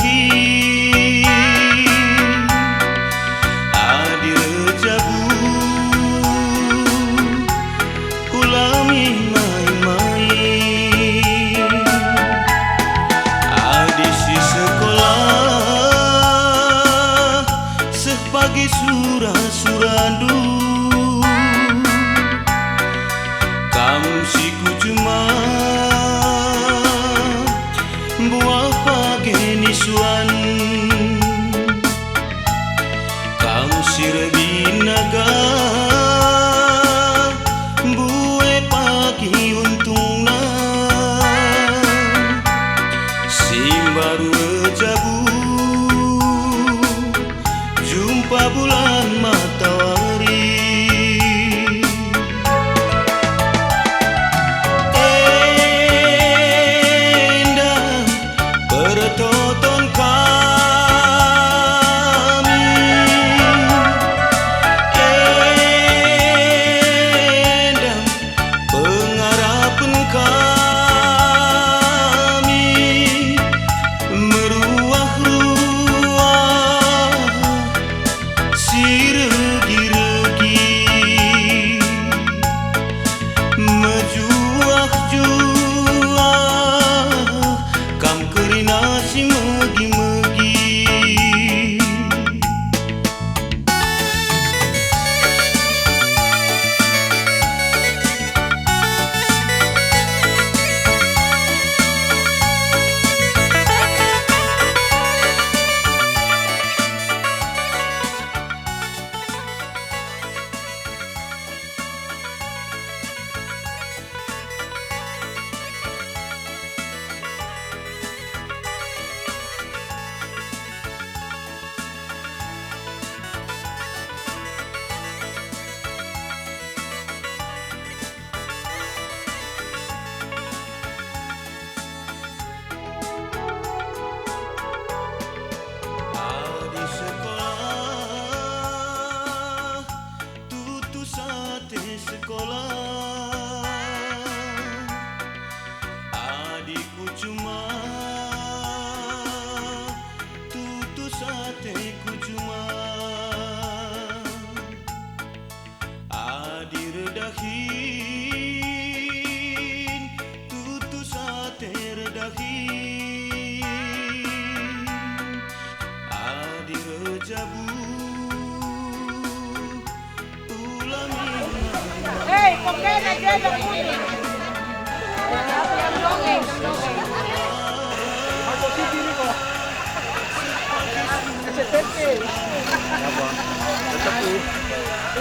redaki adi rejabu ulami main-main adi si sekolah sepagi surah-surandu kamu si cuma buah pagi nisuan kamu si rebinaga buah pagi untungna si baru jabu jumpa bulan matahari tonton kami endam pengharapan kami meruah-ruah si regi-regi mejuah-juah kam kerina si megi-megi sekolah adikku cuma tutu sateku cuma adi redahin tutu sate redahin adi rejabu Hey, ¿por qué le llega el puño?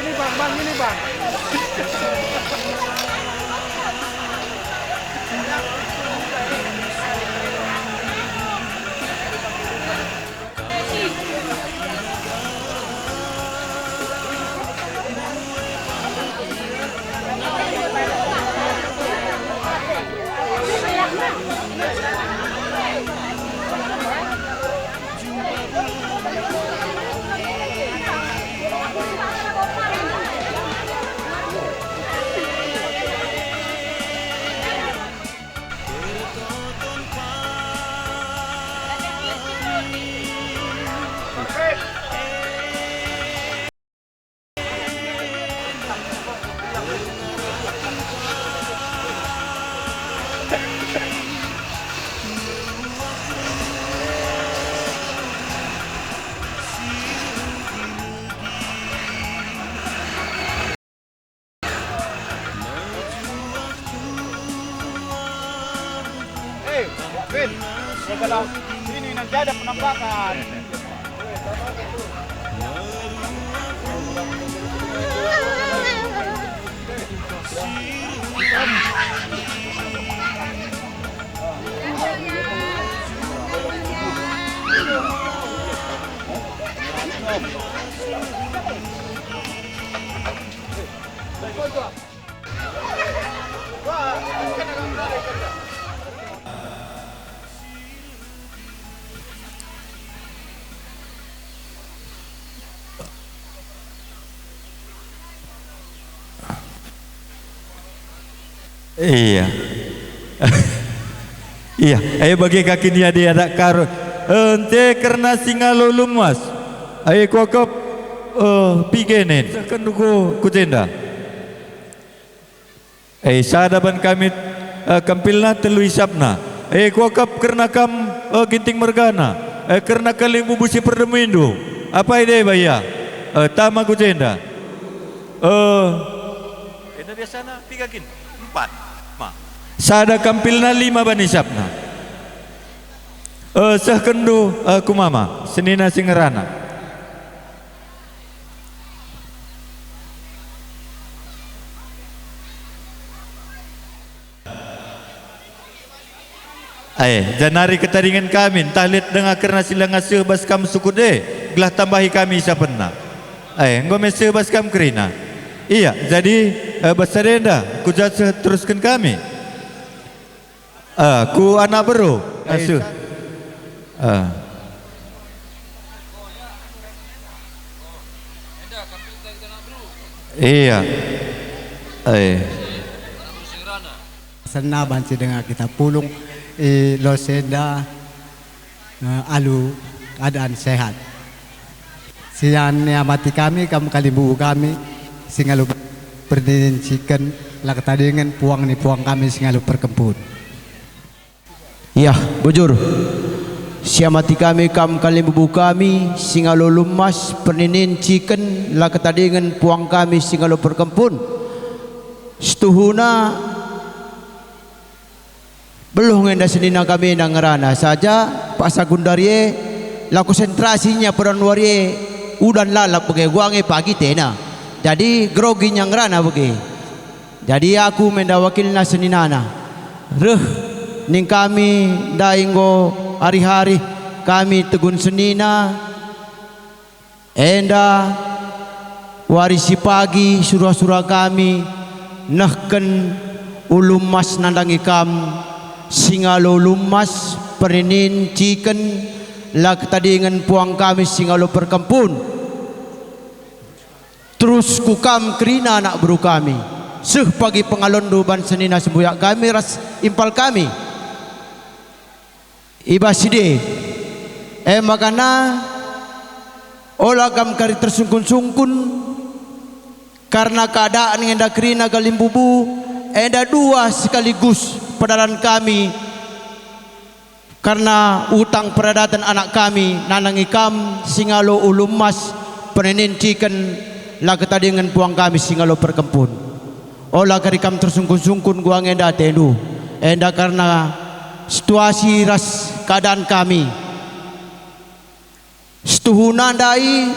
Ini bang, ini bang. Vin, sebelah sini nanti ada penampakan. Iya. Iya, ayo bagi kakinya dia ada karo. ente karena singalo lumas ai kokop pigenen sakan ko kutenda ai sadaban kami kampilna telu isapna kokop karena kam ginting mergana karena kaling bubusi perdemuindo apa ide baya tama kutenda enda biasana 3 gin 4 ma sada kampilna 5 banisapna sah kendu kumama senina singerana janari ketaringan kami tahlit dengan kerana sila ngasih baskam sukude gelah tambahi kami sapena ngome seh baskam kerina iya jadi basarenda ku jasa teruskan kami ku anak bro asuh iya Sana banci dengan kita pulung losenda alu keadaan sehat sian niamati kami kalimbu kami singalu perdincikan lak tadingan puang ni puang kami singalu perkempun. Iya, bujur. Siamati kami kalimbu kami singalu lumas perninin ciken la ketadingan puang kami singalu perkempun. Setuhuna belum ngenda senina kami nang ngerana saja Pak Sagundarie la konsentrasinya peran warie udan lalap bege guange pagi tena. Jadi grogi nya ngerana bege. Jadi aku menda wakilna seninana. Reh ning kami dainggo hari-hari kami tegun senina enda warisi pagi surah-surah kami nahken ulum mas nandangi kam singalo lumas perinin ciken lak tadingan puang kami singalo perkempun terus kukam kerina anak buru kami seh pagi pengalondo ban senina sembuyak kami ras impal kami ibaside makana olah kam kari tersungkun-sungkun karena keadaan ngenda kerina galimbubu enda dua sekaligus pedalan kami karena utang peradatan anak kami nanangi kam singalo ulum mas penenin ciken la ketadingan puang kami singalo perkempun olah kari kam tersungkun-sungkun gua ngenda tendu enda karena situasi ras keadaan kami setuhuna ndai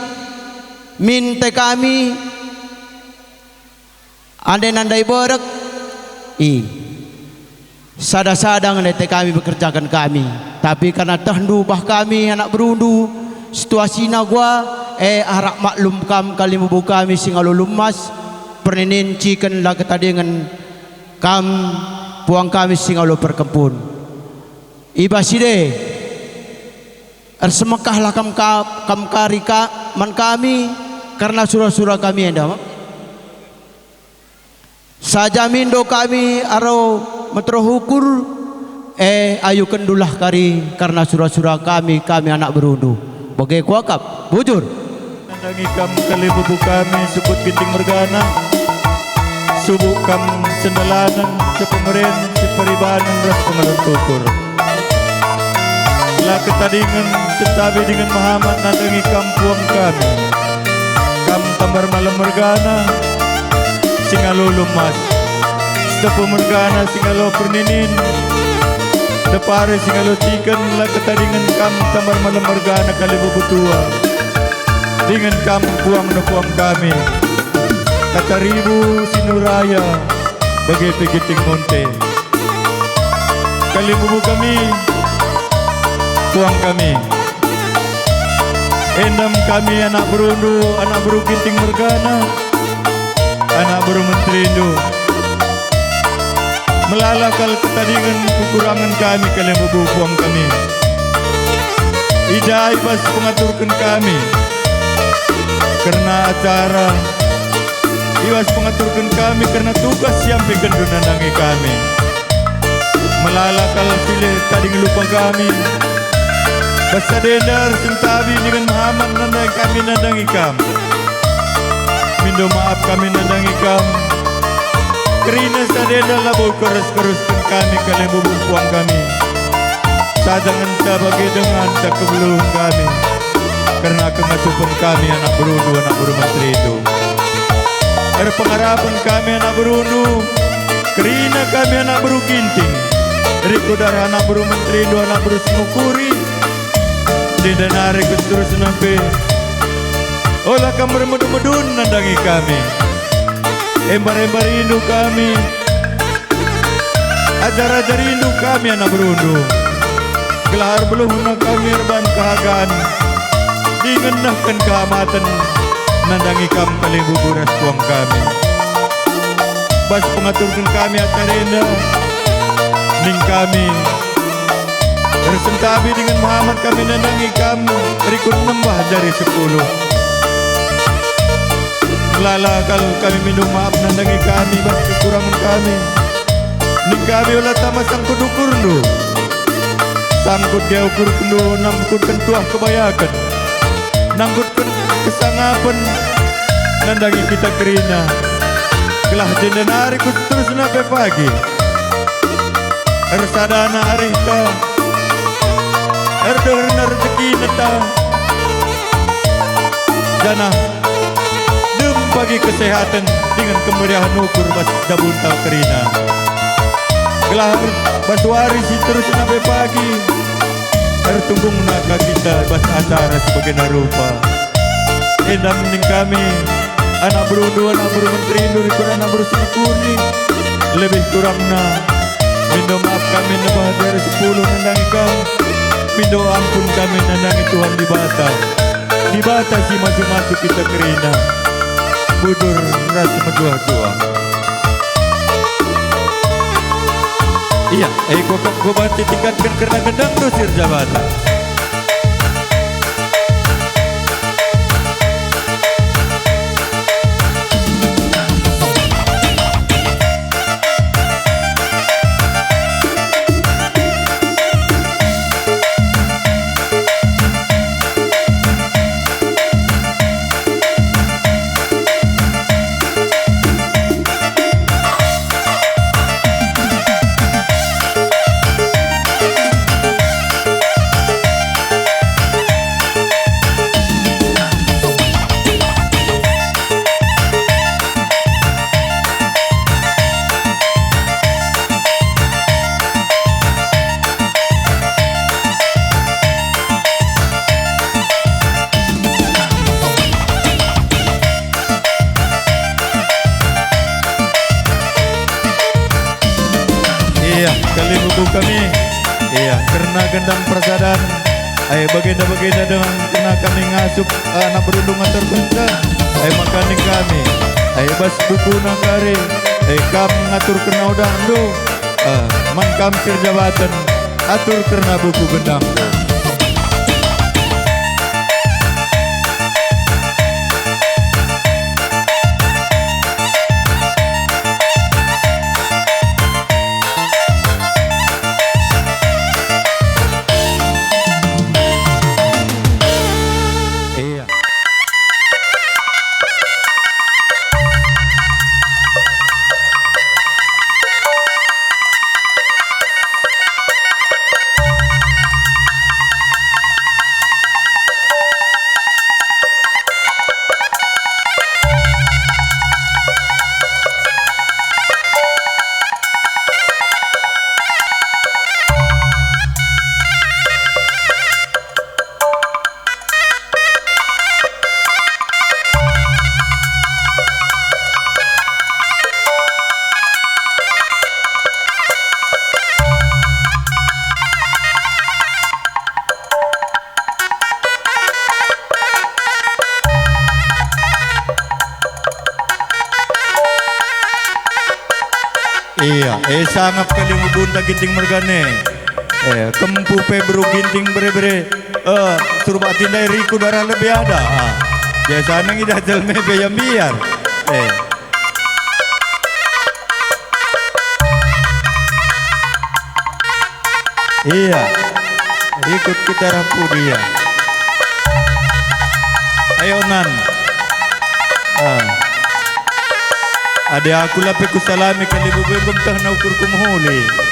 minte kami ande nandai berek sadang-sadang nete kami bekerjakan kami tapi karena tahndu bah kami anak berundu situasi gua harap maklum kam kalimbu kami singalo lumas pernenin ciken la ketadingan kam puang kami singalo perkempun ibaside ersemekah lah kam karika man kami karena surah-surah kami enda saja mindo kami aro metro hukur ayu kendulah kari karena surah-surah kami anak berundu bagai kuakap bujur nandangi kam kalibubu kami sebut ginting mergana subuh kam sendalanan sepemeren seperibanan ras pengalun tukur la ketadingan setabi dengan Muhammad nandangi kampuang kami kam tambar malam mergana singalo lumas setepu mergana singalo perninin depare singalo ciken la ketadingan kam tambar malam mergana kalibubu tua dengan kam puang puang kami kata ribu sinuraya bagai pegiting monte kalibubu kami puang kami endam kami anak berundu anak beru ginting mergana anak beru menterindu melalakal ketadingan kekurangan kami kalimbu puang kami ijai pas pengaturkan kami karena acara iwas pengaturkan kami karena tugas yang pegendu nandangi kami melalakal pilih tadi lupa kami Basta dendar sentabi dengan Muhammad nandang kami nandang ikam. Mindo maaf kami nandang ikam. Kerina sa dendar labo keras-keraskan kami kalian bubungkuang kami. Sadangan ta bagi dengan ta kebelum kami. Karena kengasupan kami anak berundu anak bermenteri itu. Pengharapan kami anak berundu. Kerina kami anak beruginting. Riko darah anak bermenteri itu anak berusmukuri. Tidak narik terus nampi. Olah kamar medun-medun nandangi kami. Embar-embar rindu kami. Ajar-ajar rindu kami anak berundu. Gelahar beluhuna kami erban kehagan. Dingenahkan kehamatan. Nandangi kami kali buburas tuang kami. Bas pengaturkan kami acarenda. Ning kami. Bersentabi dengan Muhammad kami nandangi kami. Rikun nambah dari 10. Lala kalau kami minum maaf nandangi kami. Bas kekurangan kami. Ning kami ulah tamas sangkut ukur nu. Sangkut dia ukur kundu. Nangkut kentuah kebayakan. Nangkut kesangapan. Nandangi kita kerina. Gelah jendenari ku terus nape pagi. Ersadana arita. Erdohna rezeki neta. Jana dem bagi kesehatan dengan kemeriahan ukur bas dabunta kerina. Gelah baswarisi terus nabe pagi. Ertunggung naga kita bas acara sebagai narupa. Endam ning kami anak berundu anak bermenteri nur anak bersyukuri lebih kurangna. Mindo maaf kami nambah dari 10 nandangi kami. Mindo ampun kami nandangi Tuhan di bata. Di bata si masuk-masuk kita kerina. Budur rasa medua-dua. Iya, gua bantu tingkatkan karena gendang dosir jabatan. Kali buku kami, iya, karena gendang persadaan, bagenda-bagenda dengan kena kami ngasup anak berundungan terbenca, makaning kami, bas buku nakari, kam ngatur kena udang do, man kam jabatan, atur kena buku gendang do. Iya, sangap kali mubunta ginting mergane. Kempu pebru ginting bre-bre. Suruh tindai riku darah lebih ada. Biasa nang ida jalme beya miar. Iya. ikut kita rampu dia. Ayo Nan. Ada aku lapi ku salami kali bubegom tah na ukur kumuhuli.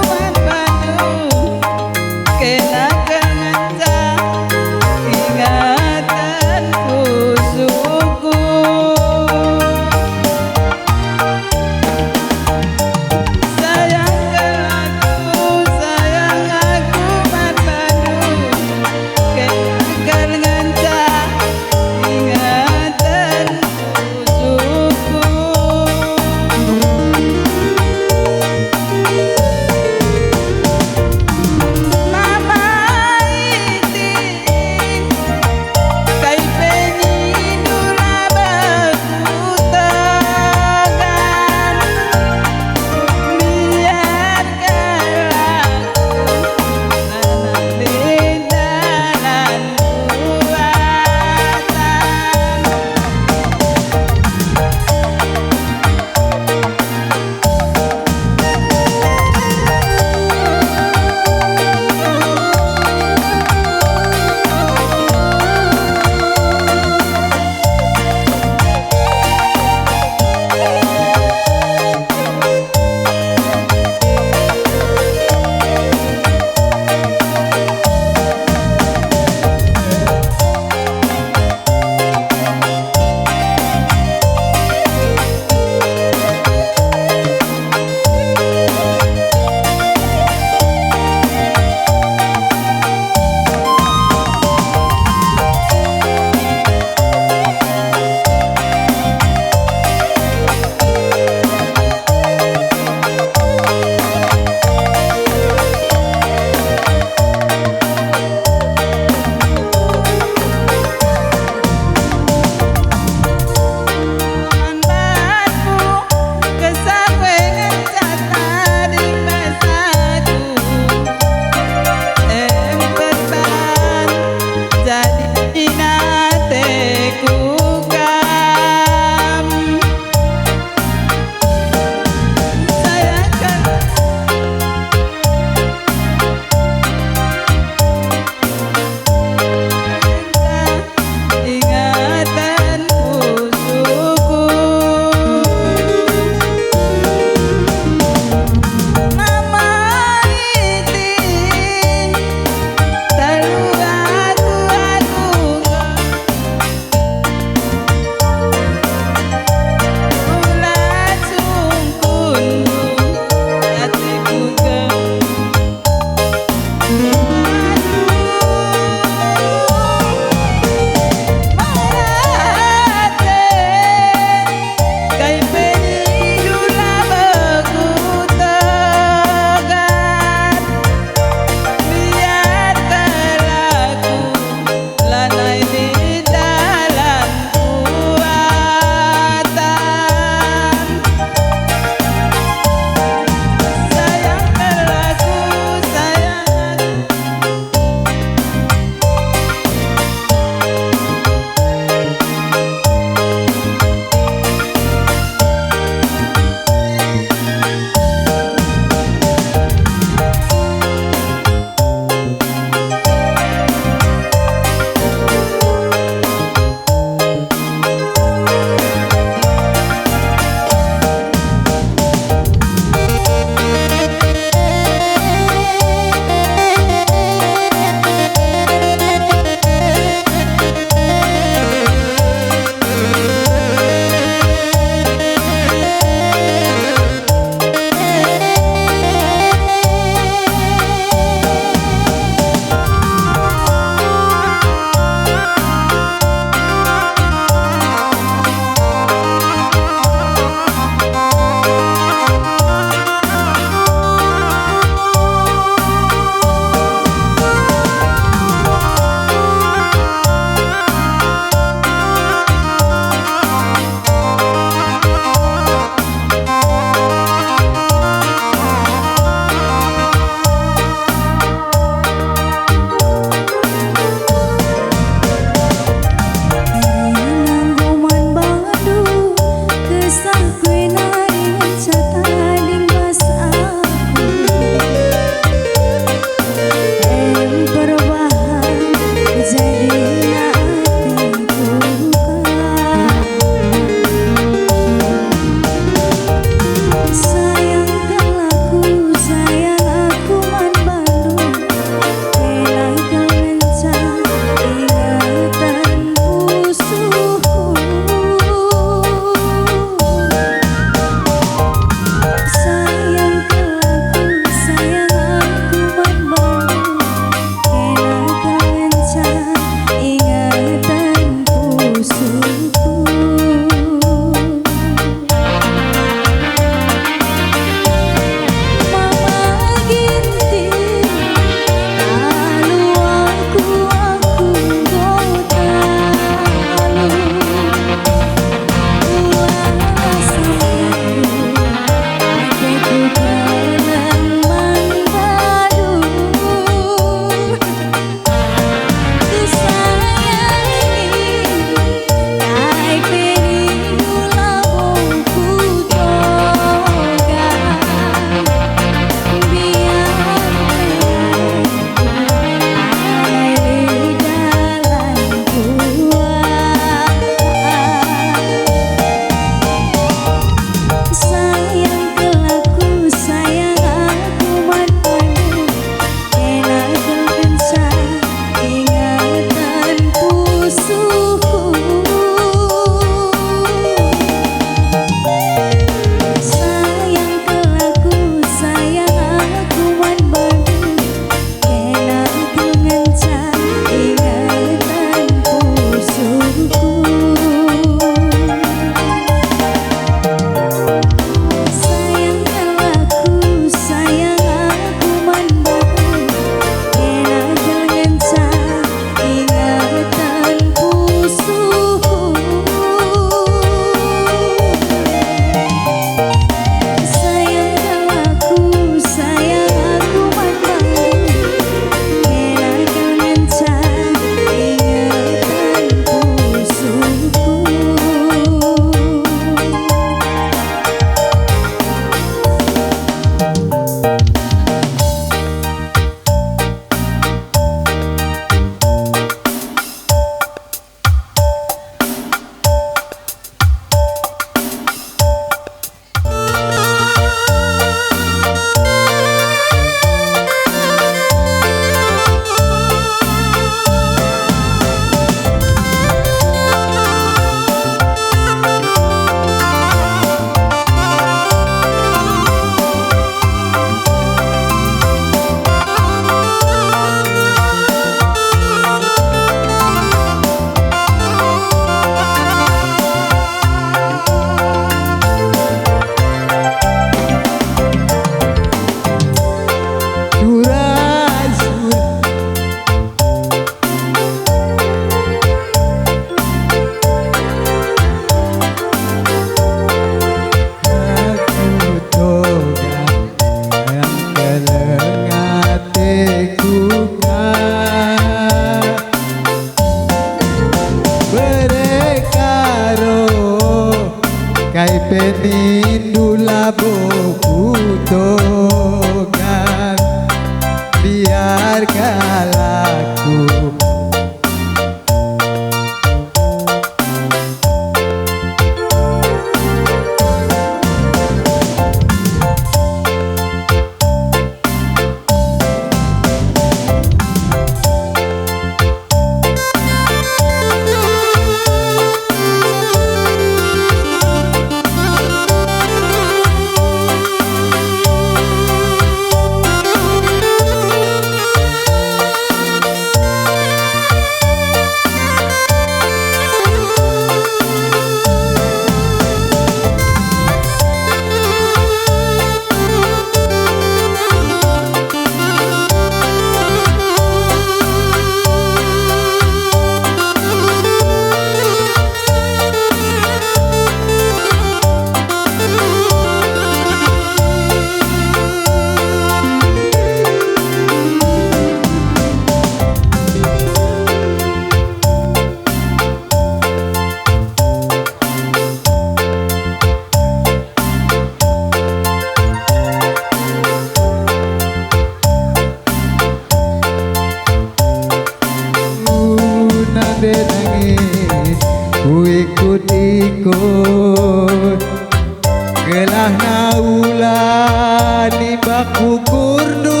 ni baku kurdu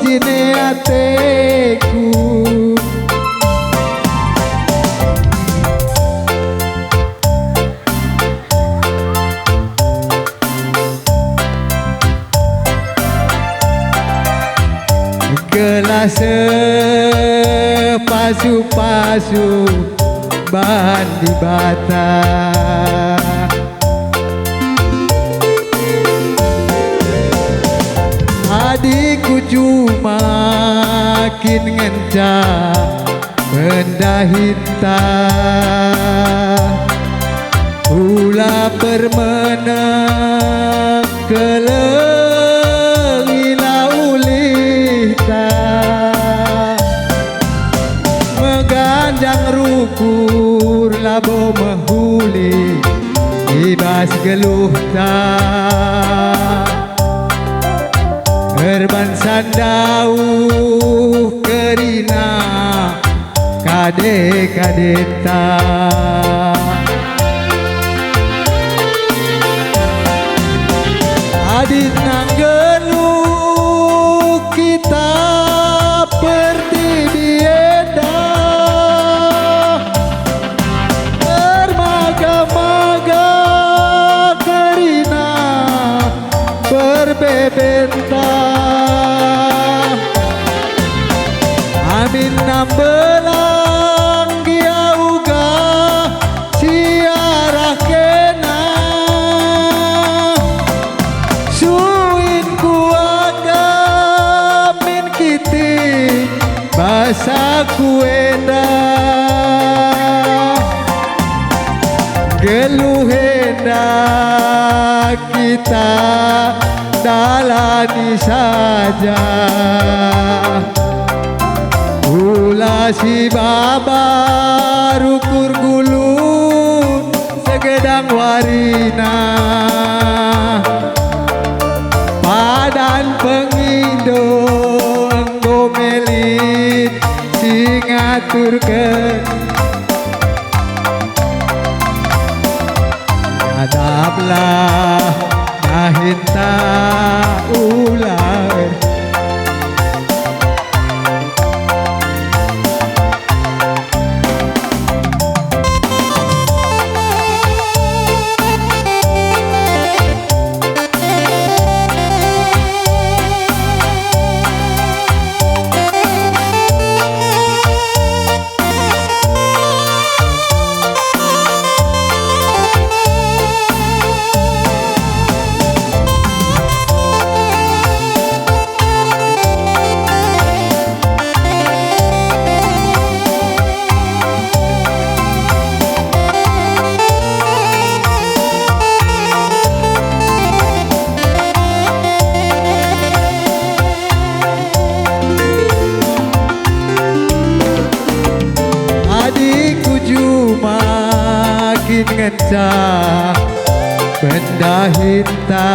jine ateku. Gelas pasu-pasu bandi bata. Adikku cuma makin ngencang pendahinta. Ula permenang kelengila ulita. Meganjang rukur labo mehuli ibas geluh ta. Herban sandau kerina kade kadeta. Adit nang geluh kita pertibieda. Bermaga-maga kerina berbebenta. Amin nambelang dia uga siarah kena. Suin kuaga min kiti basa kuenda. Geluhenda kita dalani saja. Ula si baba rukur gulun segedang warina. Padan pengindo enggo melit singaturkeun. Adablah nahinta ular. Makin ngecah benda hitam.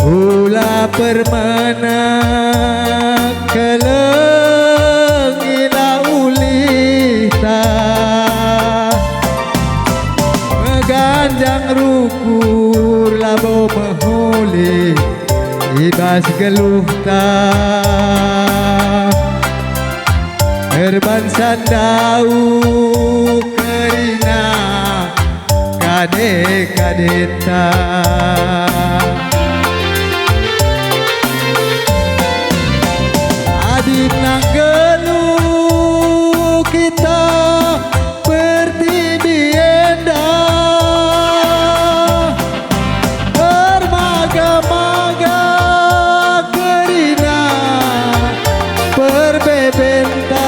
Ula permana kelengila ulita. Meganjang rukur labo mehuli ibas geluh ta. Herban sandau kerina kade kadeta. Adit nang geluh kita pertibienda. Bermaga-maga kerina perbebenta.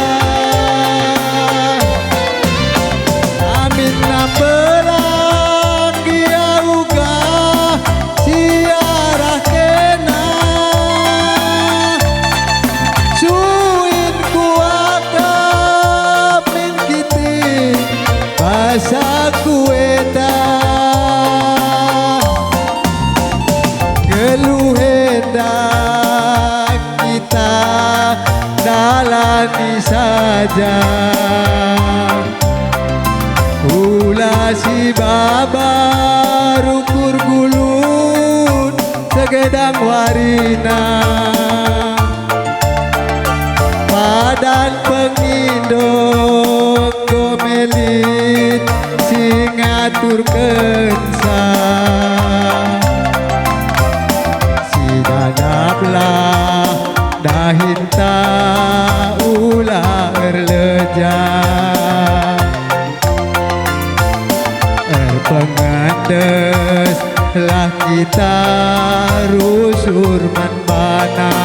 Nambelang dia uga siarah kena. Suin kuaka min kiti basa kueta. Geluhenda kita dalani saja. Ula si baba rukur gulu Sagedang warina Padan pengindong gomelit Singatur kensa Sidanaplah dahinta ulah erleja Erpengandes lah kita rusur manbana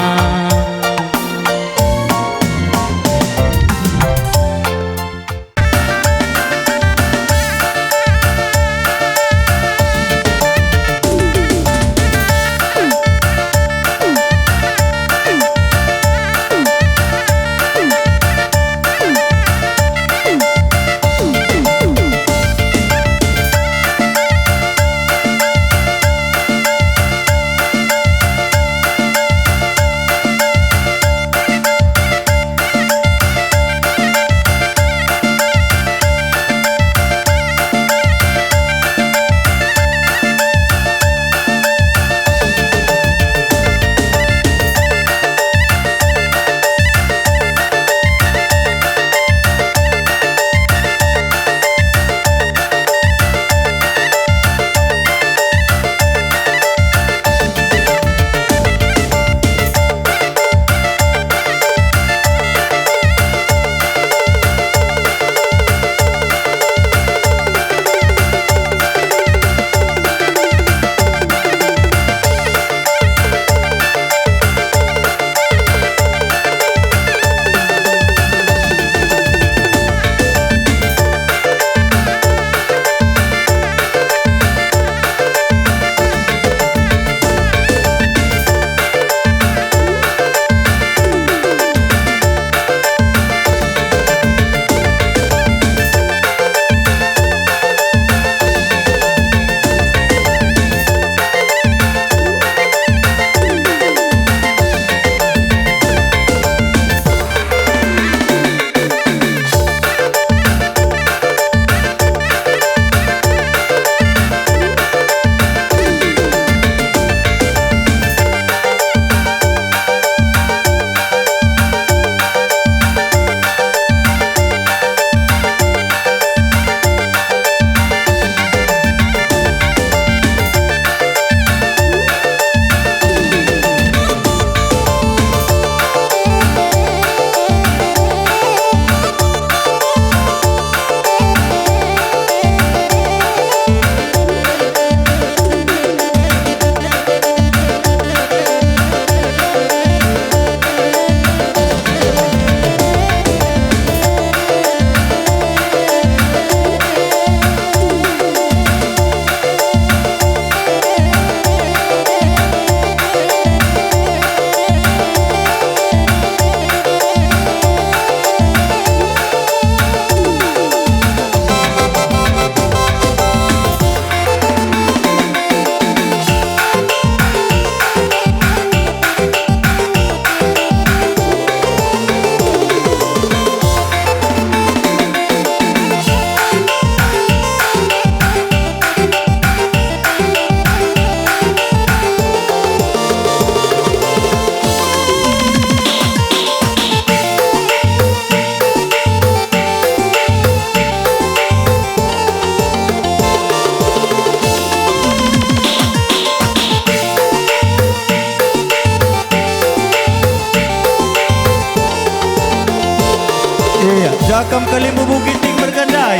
Jakam Kalimbu Bukiting bergandai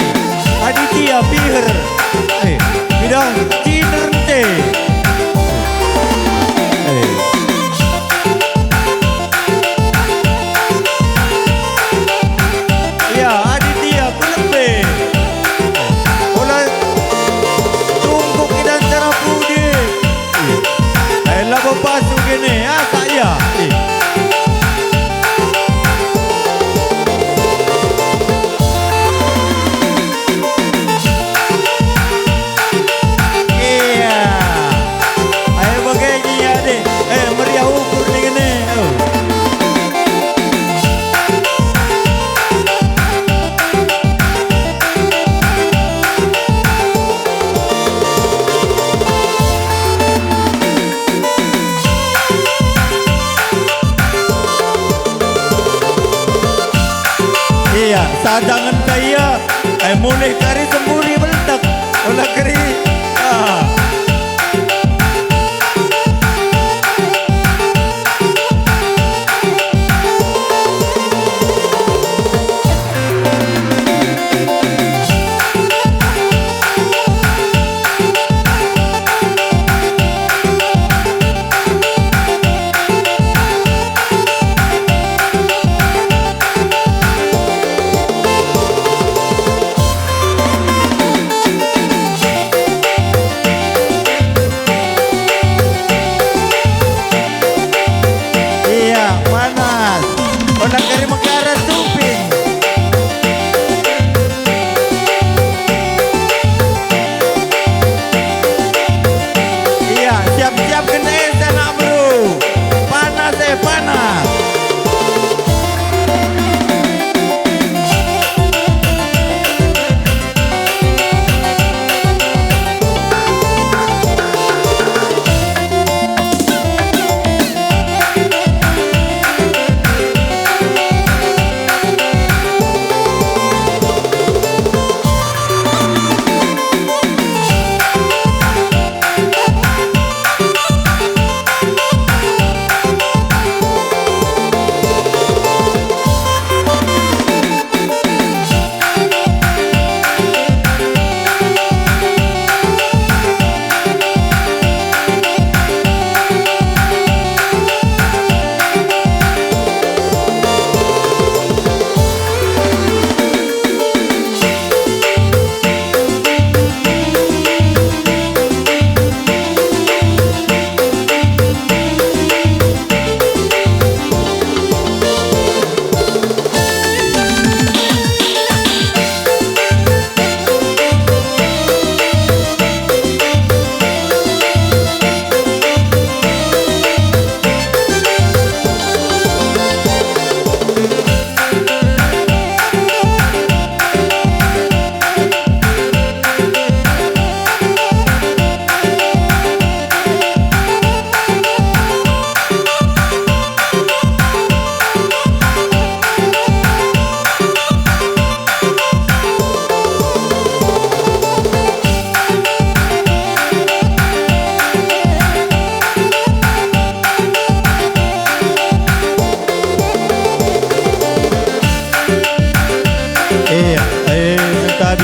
Aditya Piher Bidang Cinerte Ya Aditya Kulembe Olah Tunggu kita cara pudi Lagu pasu gini Kak ya sadangan kaya ay mulai kari semburi beletak olah kari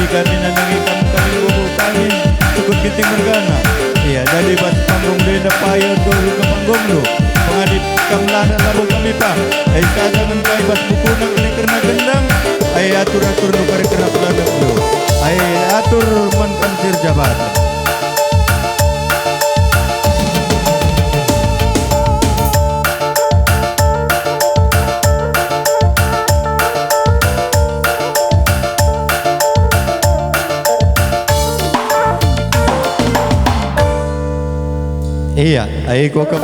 kami nanangikam kami bubu kami cukup kiting mergana iya dari bas panggung denda payo dulu ke panggung lu pengadip kamlana labu kami pa ay sadangan kay bas buku nang kini kerna gendang ay atur-atur nu kari kerna pelanak lu ay atur man kansir jabatan. Iya, ay ko kam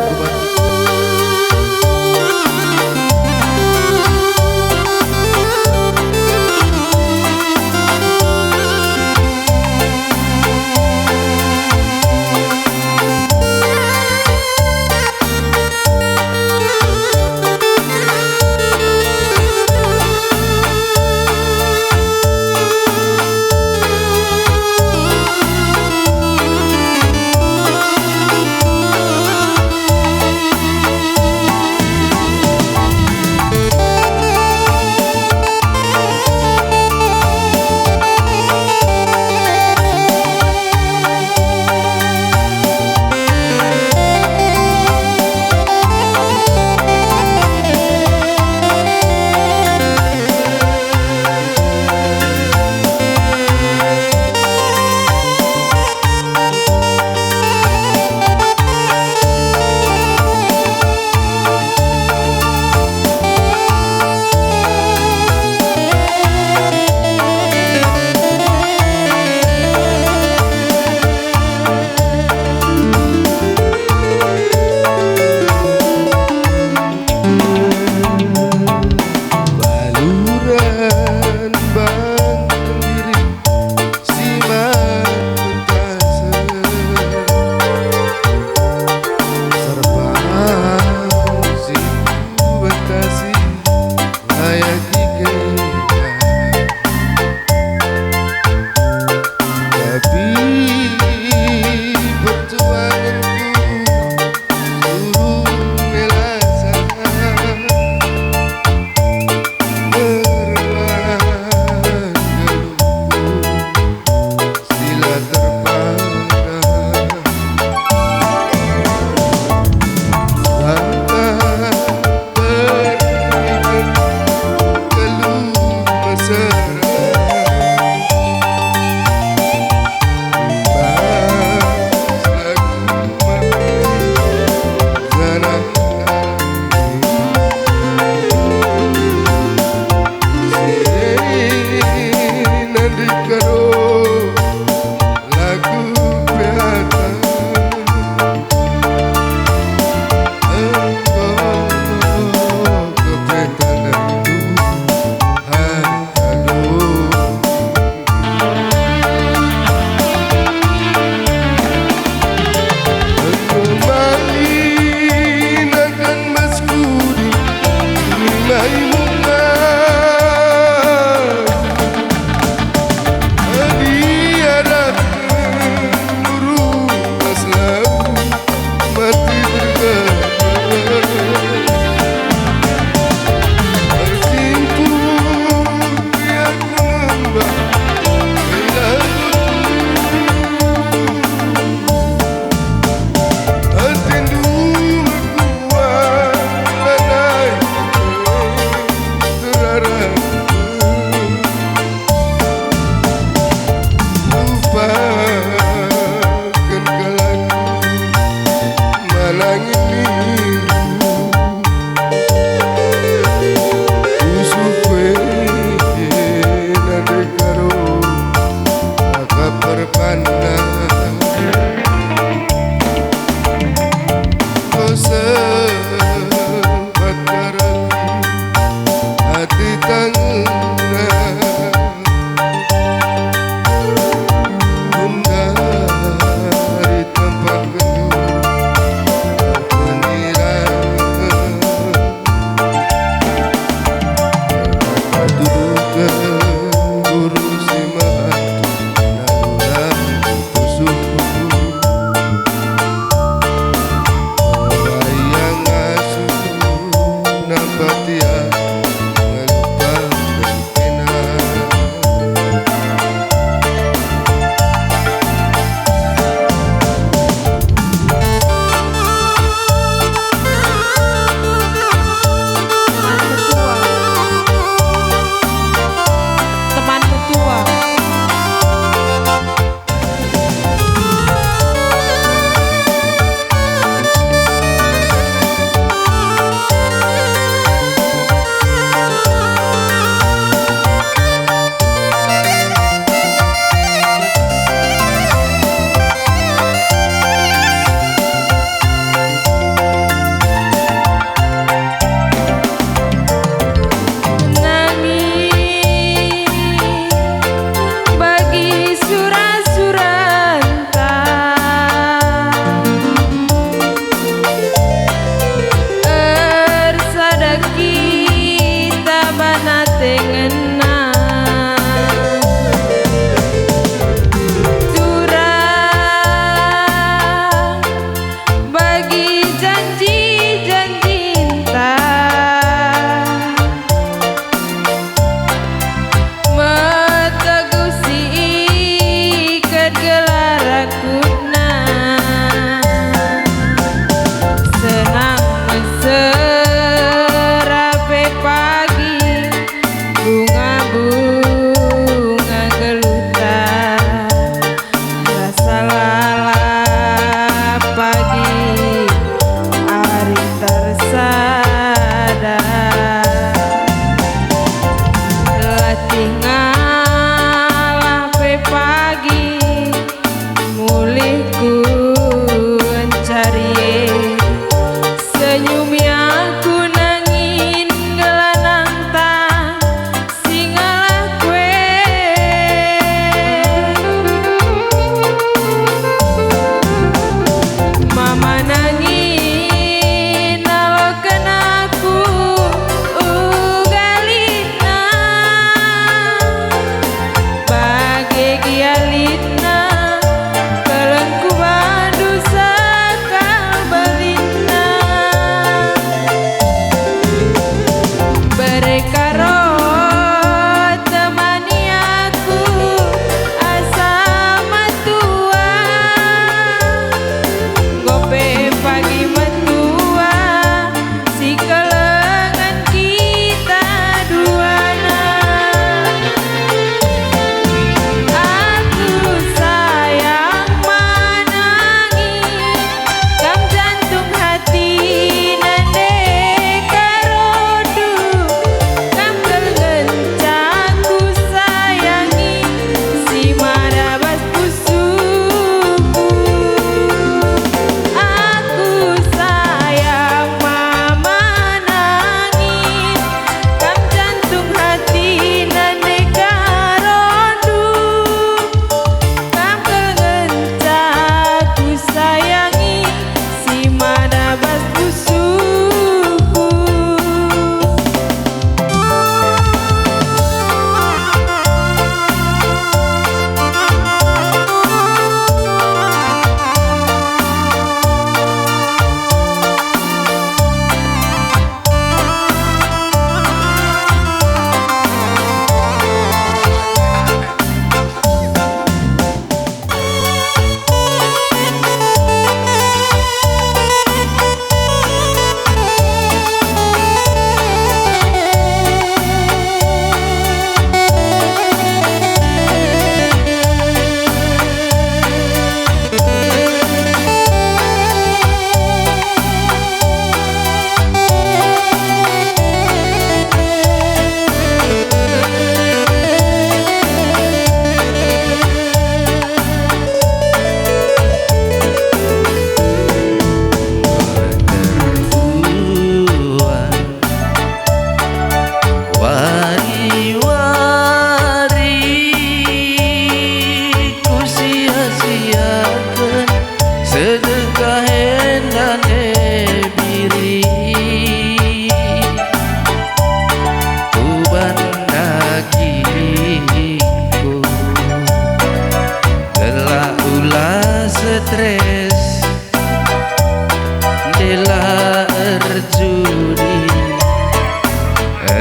bela erjudi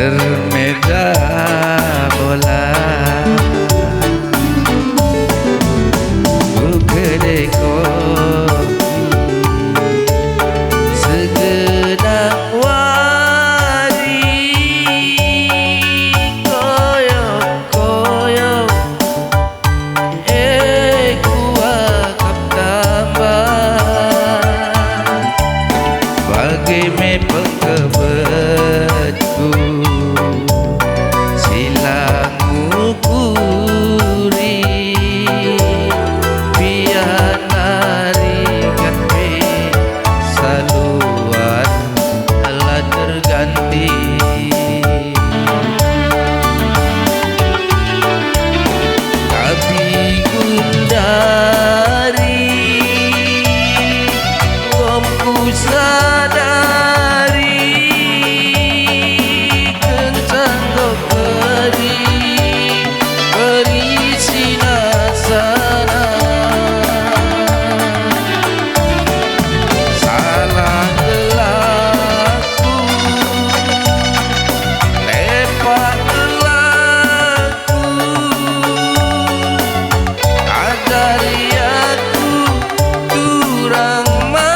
ermeda bola kedai kopi segenap wari koyok-koyok kuakap tambah bagai me pengkebetku silang ukuri biar narikan me saluan telah terganti tapi gundari ngomku sadari kencang keri sinasana salah gelaku lepak gelaku ajari aku kurang mama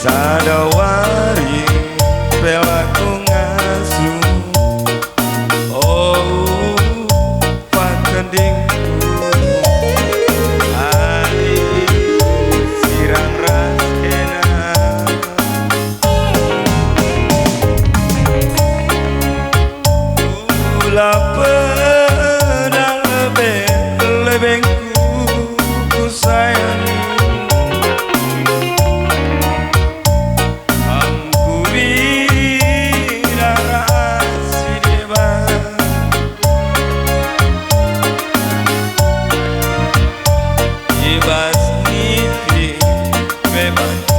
Sadawari pelaku ngasu oh pakendingku ari sirang raskena ula pedang lebengku ku sayang bebas